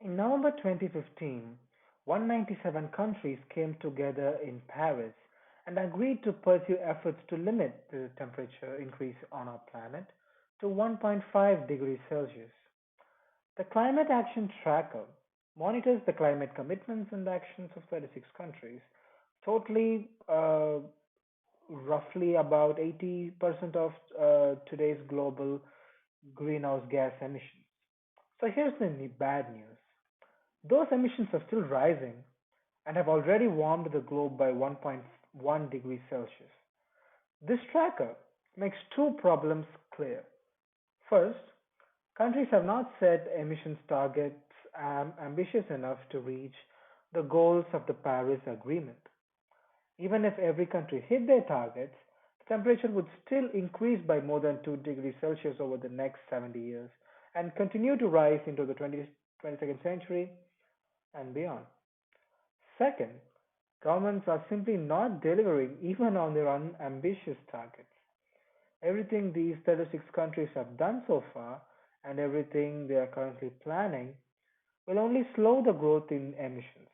In November 2015, 197 countries came together in Paris and agreed to pursue efforts to limit the temperature increase on our planet to 1.5 degrees Celsius. The Climate Action Tracker monitors the climate commitments and actions of 36 countries, totally roughly about 80% of today's global greenhouse gas emissions. So here's the bad news. Those emissions are still rising and have already warmed the globe by 1.1 degrees Celsius. This tracker makes two problems clear. First, countries have not set emissions targets ambitious enough to reach the goals of the Paris Agreement. Even if every country hit their targets, the temperature would still increase by more than 2 degrees Celsius over the next 70 years and continue to rise into the 22nd century and beyond. Second, governments are simply not delivering even on their unambitious targets. Everything these 36 countries have done so far and everything they are currently planning will only slow the growth in emissions.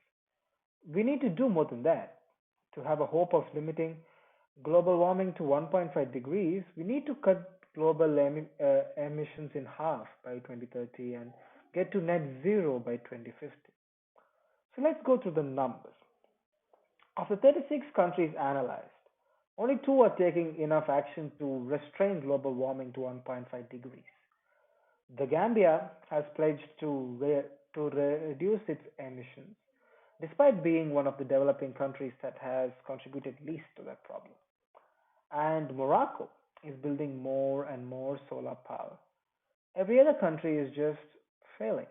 We need to do more than that. To have a hope of limiting global warming to 1.5 degrees, we need to cut global emissions in half by 2030 and get to net zero by 2050. So let's go through the numbers. Of the 36 countries analyzed, only two are taking enough action to restrain global warming to 1.5 degrees. The Gambia has pledged to reduce its emissions, despite being one of the developing countries that has contributed least to that problem. And Morocco is building more and more solar power. Every other country is just failing.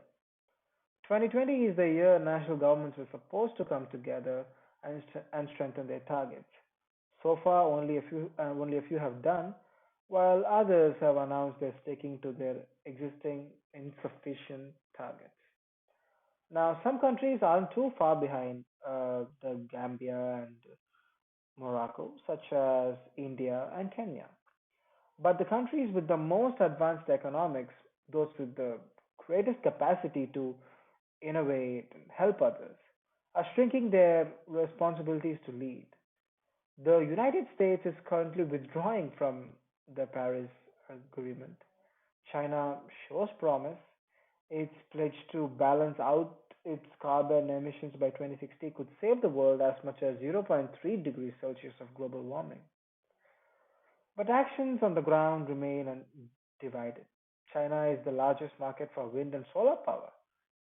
2020 is the year national governments were supposed to come together and strengthen their targets. So far, only a few have done, while others have announced they're sticking to their existing insufficient targets. Now, some countries aren't too far behind the Gambia and Morocco, such as India and Kenya. But the countries with the most advanced economics, those with the greatest capacity to innovate and help others, are shrinking their responsibilities to lead. The United States is currently withdrawing from the Paris Agreement. China shows promise. Its pledge to balance out its carbon emissions by 2060 could save the world as much as zero point 0.3 degrees Celsius of global warming. But actions on the ground remain divided. China is the largest market for wind and solar power,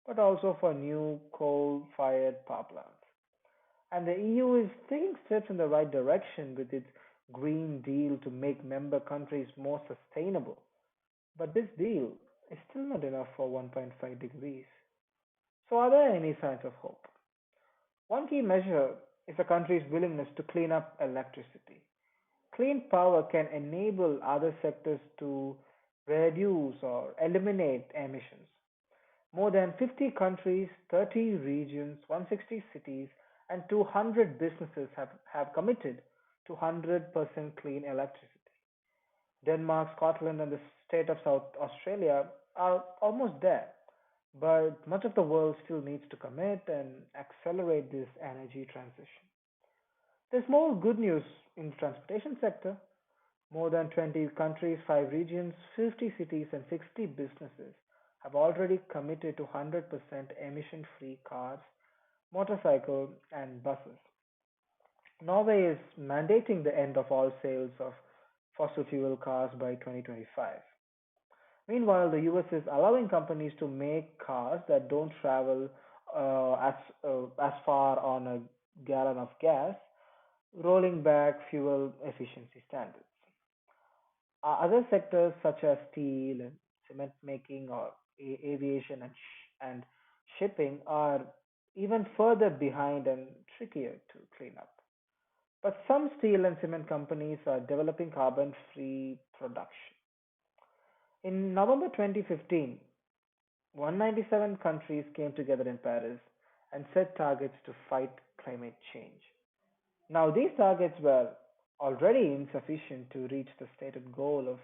but also for new coal fired power plants. And the EU is taking steps in the right direction with its Green Deal to make member countries more sustainable. But this deal is still not enough for 1.5 degrees. So, are there any signs of hope? One key measure is a country's willingness to clean up electricity. Clean power can enable other sectors to reduce or eliminate emissions. More than 50 countries, 30 regions, 160 cities, and 200 businesses have committed to 100% clean electricity. Denmark, Scotland, and the state of South Australia are almost there, but much of the world still needs to commit and accelerate this energy transition. There's more good news in the transportation sector. More than 20 countries, 5 regions, 50 cities, and 60 businesses have already committed to 100% emission free cars, motorcycles, and buses. Norway is mandating the end of all sales of fossil fuel cars by 2025. Meanwhile, the US is allowing companies to make cars that don't travel as far on a gallon of gas, rolling back fuel efficiency standards. Other sectors such as steel and cement making or aviation and shipping are even further behind and trickier to clean up. But some steel and cement companies are developing carbon free production. In November 2015, 197 countries came together in Paris and set targets to fight climate change. Now, these targets were already insufficient to reach the stated goal of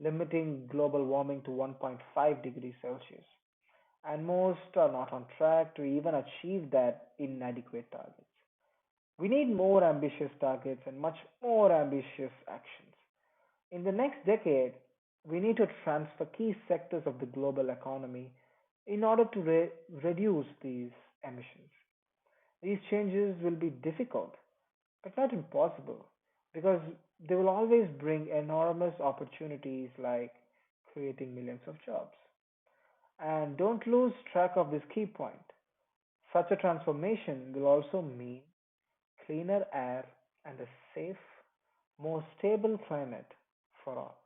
limiting global warming to 1.5 degrees Celsius. and most are not on track to even achieve that inadequate targets. We need more ambitious targets and much more ambitious actions. In the next decade, we need to transfer key sectors of the global economy in order to reduce these emissions. These changes will be difficult, but not impossible, because they will always bring enormous opportunities like creating millions of jobs. And don't lose track of this key point. Such a transformation will also mean cleaner air and a safe, more stable climate for all.